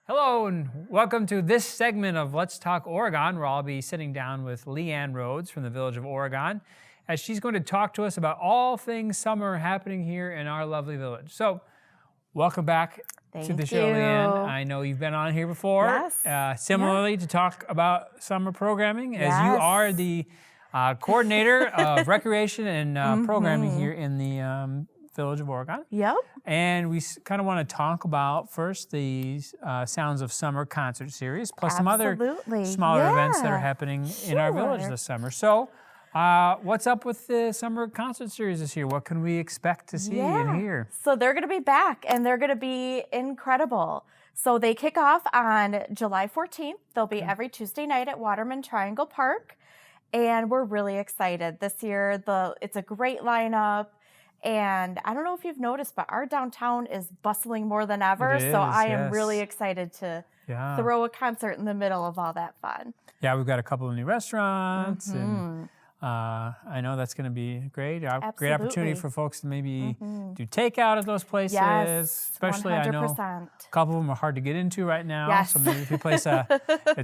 Hello and welcome to this segment of Let's Talk Oregon, where I'll be sitting down with Liane Rhodes from the Village of Oregon, as she's going to talk to us about all things summer happening here in our lovely village. So, welcome back to the show, Liane. I know you've been on here before, similarly to talk about summer programming, as you are the coordinator of recreation and programming here in the Village of Oregon. Yep. And we kind of want to talk about first the Sounds of Summer concert series, plus some other smaller events that are happening in our village this summer. So what's up with the summer concert series this year? What can we expect to see and hear? So they're going to be back, and they're going to be incredible. So they kick off on July 14th. They'll be every Tuesday night at Waterman Triangle Park, and we're really excited. This year, it's a great lineup. And I don't know if you've noticed, but our downtown is bustling more than ever. So I am really excited to throw a concert in the middle of all that fun. Yeah, we've got a couple of new restaurants, and I know that's going to be great. Great opportunity for folks to maybe do takeout at those places. Yes, especially 100%. I know a couple of them are hard to get into right now. So maybe if you place a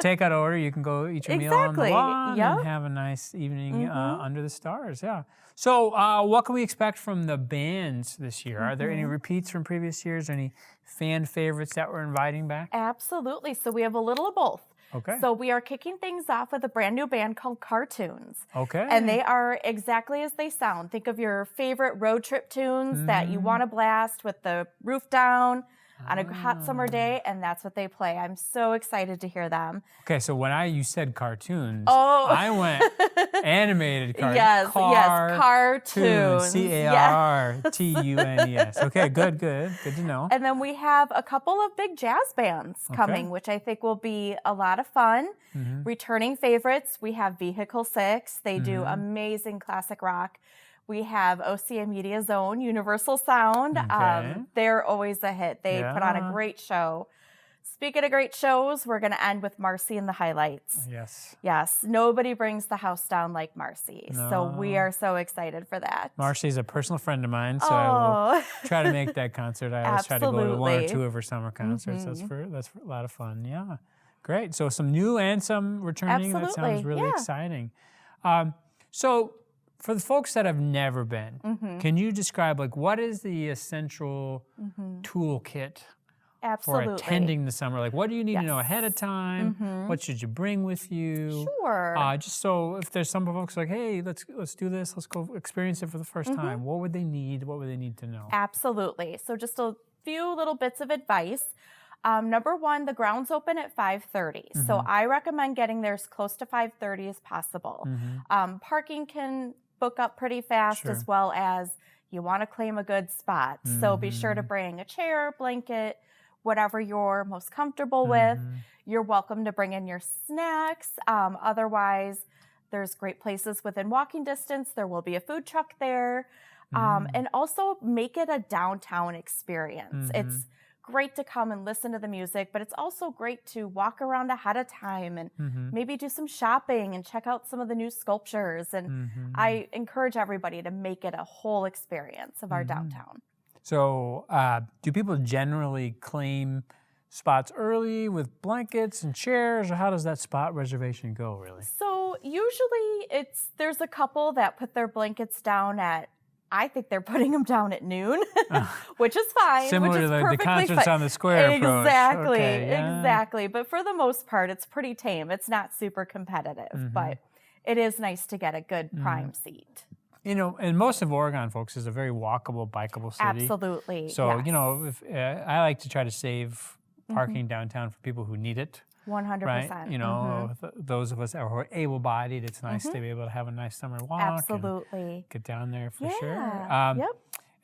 takeout order, you can go eat your meal on the lawn and have a nice evening under the stars. Yeah. So what can we expect from the bands this year? Are there any repeats from previous years? Any fan favorites that we're inviting back? Absolutely. So we have a little of both. Okay. So we are kicking things off with a brand new band called Cartoons. Okay. And they are exactly as they sound. Think of your favorite road trip tunes that you want to blast with the roof down on a hot summer day, and that's what they play. I'm so excited to hear them. Okay, so when you said cartoons, I went animated cartoons. Cartoons. Cartunes. Okay, good to know. And then we have a couple of big jazz bands coming, which I think will be a lot of fun. Returning favorites, we have Vehicle 6. They do amazing classic rock. We have OCA Media's own Universal Sound. They're always a hit. They put on a great show. Speaking of great shows, we're going to end with Marcy and the Highlights. Yes. Nobody brings the house down like Marcy. No. So we are so excited for that. Marcy's a personal friend of mine, so I will try to make that concert. I always try to go to one or two of her summer concerts. That's a lot of fun. Yeah. Great. So some new and some returning. That sounds really exciting. So for the folks that have never been, can you describe what is the essential toolkit for attending the summer? What do you need to know ahead of time? What should you bring with you? Sure. Just so if there's some folks hey, let's do this, let's go experience it for the first time. What would they need? What would they need to know? Absolutely. So just a few little bits of advice. Number one, the grounds open at 5:30. So I recommend getting there as close to 5:30 as possible. Parking can book up pretty fast, as well as you want to claim a good spot. So be sure to bring a chair, blanket, whatever you're most comfortable with. You're welcome to bring in your snacks. Otherwise, there's great places within walking distance. There will be a food truck there. And also make it a downtown experience. It's great to come and listen to the music, but it's also great to walk around ahead of time and maybe do some shopping and check out some of the new sculptures. And I encourage everybody to make it a whole experience of our downtown. So do people generally claim spots early with blankets and chairs, or how does that spot reservation go, really? So usually there's a couple that put their blankets down I think they're putting them down at noon, which is fine. Similar to the concerts on the square approach. Exactly. But for the most part, it's pretty tame. It's not super competitive, but it is nice to get a good prime seat. And most of Oregon, folks, is a very walkable, bikeable city. Absolutely. So, if I like to try to save parking downtown for people who need it. 100%. Right? Those of us who are able-bodied, it's nice to be able to have a nice summer walk. Absolutely. Get down there for sure.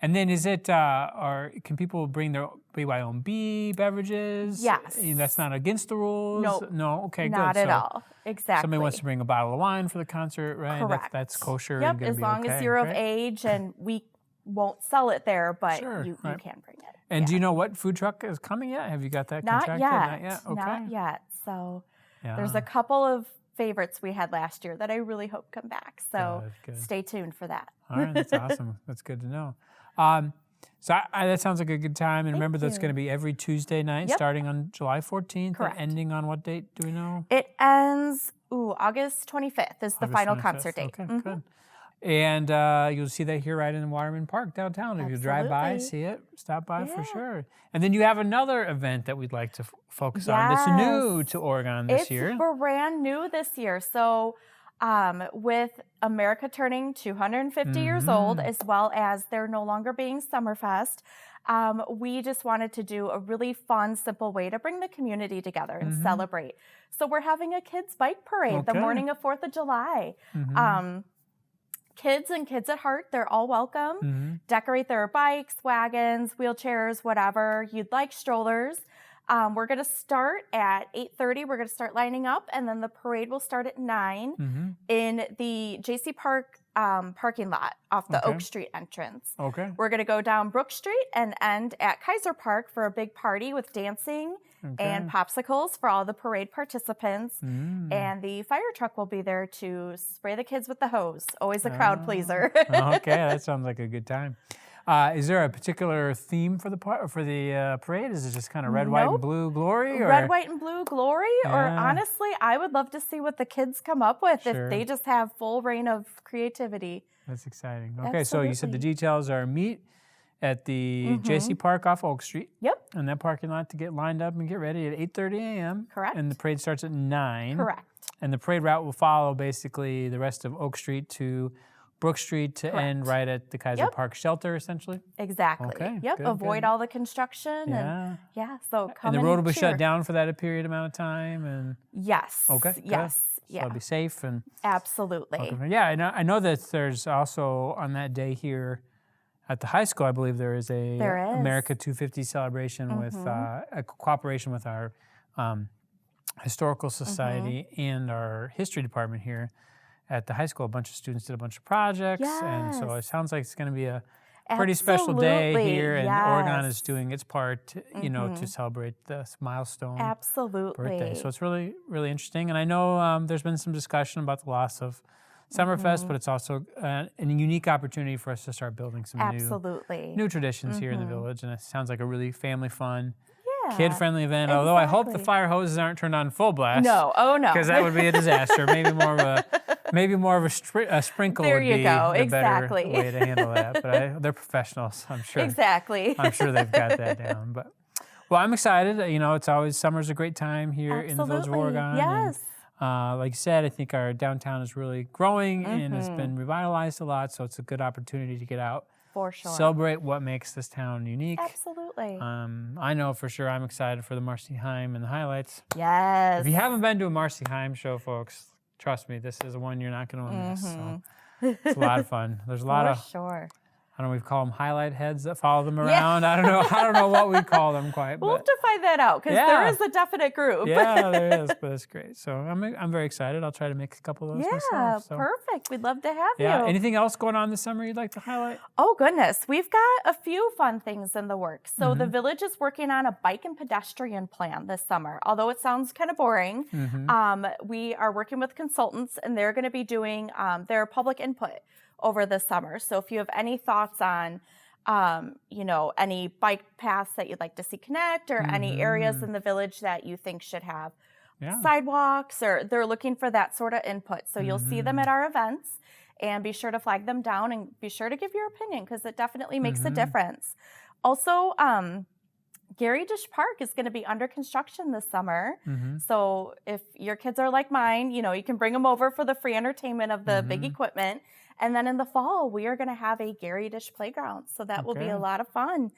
And then is it, or can people bring their BYOB beverages? Yes. That's not against the rules? No? Okay, not good. Not at all. Exactly. Somebody wants to bring a bottle of wine for the concert, right? Correct. That's kosher. Yep, as long as you're of age, and we won't sell it there, but you can bring it. And do you know what food truck is coming yet? Have you got that contracted? Not yet. Okay. Not yet. So there's a couple of favorites we had last year that I really hope come back. So stay tuned for that. All right, that's awesome. That's good to know. So that sounds like a good time. And Thank remember, that's you. going to be every Tuesday night, Yep. starting on July 14th Correct. and ending on what date? Do we know? It ends, August 25th is the August final 25th. concert date. Okay, good. And you'll see that here right in Waterman Park downtown. If you drive by, see it, stop by for sure. And then you have another event that we'd like to focus on that's new to Oregon this year. It's brand new this year. So with America turning 250 years old, as well as there no longer being Summerfest, we just wanted to do a really fun, simple way to bring the community together and celebrate. So we're having a kids' bike parade the morning of 4th of July. Kids and kids at heart, they're all welcome. Decorate their bikes, wagons, wheelchairs, whatever you'd like, strollers. We're going to start at 8:30. We're going to start lining up, and then the parade will start at 9 in the J.C. Park parking lot off the Oak Street entrance. We're going to go down Brook Street and end at Kaiser Park for a big party with dancing and popsicles for all the parade participants. And the fire truck will be there to spray the kids with the hose. Always a crowd pleaser. Okay, that sounds like a good time. Is there a particular theme for the parade? Is it just kind of red, white, and blue glory? Or? Red, white, and blue glory? Or honestly, I would love to see what the kids come up with if they just have full reign of creativity. That's exciting. Okay, so you said the details are meet at the J.C. Park off Oak Street. Yep. And that parking lot to get lined up and get ready at 8:30 a.m. Correct. And the parade starts at 9. Correct. And the parade route will follow basically the rest of Oak Street to Brook Street to end right at the Kaiser Park shelter, essentially? Exactly. Okay. Yep. Good, Avoid all the construction. Yeah. And so come and the road will be cheer. shut down for that period amount of time? And Yes. Okay. Yes. So it'll be safe. And Absolutely. Yeah, I know that there's also on that day here at the high school, I believe there is a America 250 celebration with a cooperation with our Historical Society and our history department here at the high school. A bunch of students did a bunch of projects, and so it sounds like it's going to be a pretty special day here, and Oregon is doing its part, to celebrate this milestone birthday. So it's really, really interesting. And I know there's been some discussion about the loss of Summerfest, but it's also a unique opportunity for us to start building some new traditions here in the village. And it sounds like a really family fun, kid-friendly event. Although I hope the fire hoses aren't turned on full blast. No, oh no, because that would be a disaster. Maybe more of a sprinkle would be the better way to handle that. But they're professionals, I'm sure. Exactly. I'm sure they've got that down. But well, I'm excited. It's always summer's a great time here in the Village of Oregon. Yes. And, like you said, I think our downtown is really growing and has been revitalized a lot. So it's a good opportunity to get out. For sure. Celebrate what makes this town unique. Absolutely. I know for sure I'm excited for the Marcy Haim and the highlights. Yes. If you haven't been to a Marcy Haim show, folks, trust me, this is one you're not going to miss. So it's a lot of fun. There's a lot of I don't know, we call them highlight heads that follow them around. I don't know what we call them quite. We'll have to find that out because there is a definite group. Yeah, there is, but it's great. So I'm very excited. I'll try to make a couple of those myself. So. Perfect. We'd love to have you. Anything else going on this summer you'd like to highlight? Oh, goodness. We've got a few fun things in the works. So the village is working on a bike and pedestrian plan this summer. Although it sounds kind of boring, we are working with consultants, and they're going to be doing their public input over the summer. So if you have any thoughts on, any bike paths that you'd like to see connect, or any areas in the village that you think should have sidewalks, or they're looking for that sort of input. So you'll see them at our events, and be sure to flag them down and be sure to give your opinion because it definitely makes a difference. Also, Gary Dish Park is going to be under construction this summer. So if your kids are like mine, you can bring them over for the free entertainment of the big equipment. And then in the fall, we are going to have a Gary Dish playground. So that will be a lot of fun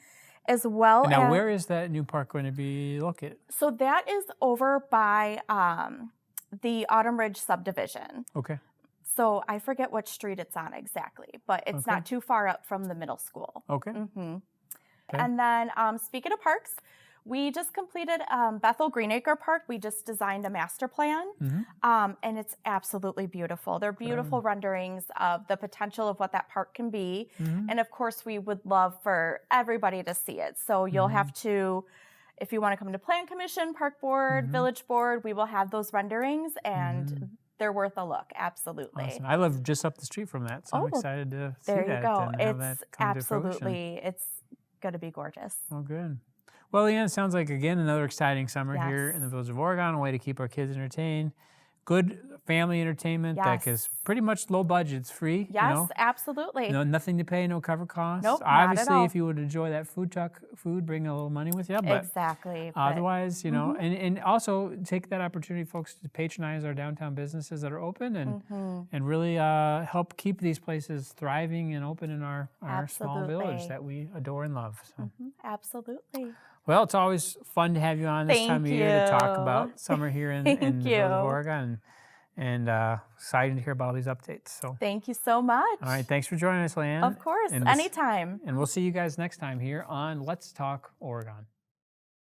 as well. And now, where is that new park going to be located? So that is over by the Autumn Ridge subdivision. Okay. So I forget which street it's on exactly, but it's not too far up from the middle school. Okay. Okay. And then speaking of parks, we just completed Bethel Greenacre Park. We just designed a master plan, and it's absolutely beautiful. They're beautiful renderings of the potential of what that park can be. And of course, we would love for everybody to see it. So you'll have to, if you want to come to Plan Commission, Park Board, Village Board, we will have those renderings, and they're worth a look. Absolutely. Awesome. I live just up the street from that, so I'm excited to see that. There you go. And have that It's come to absolutely, fruition. it's going to be gorgeous. Oh, good. Well, Liane, it sounds like, again, another exciting summer here in the Village of Oregon, a way to keep our kids entertained. Good family entertainment that is pretty much low budget. It's free. Yes, absolutely. No, nothing to pay, no cover costs. Nope, obviously, not at all. if you would enjoy that food truck food, bring a little money with you. But exactly. Otherwise, and also take that opportunity, folks, to patronize our downtown businesses that are open and really help keep these places thriving and open in our small village that we adore and love. So. Absolutely. Well, it's always fun to have you on this time of year to talk about summer here in the Village of Oregon, and excited to hear about all these updates. So thank you so much. All right, thanks for joining us, Liane. Of course, anytime. And we'll see you guys next time here on Let's Talk Oregon.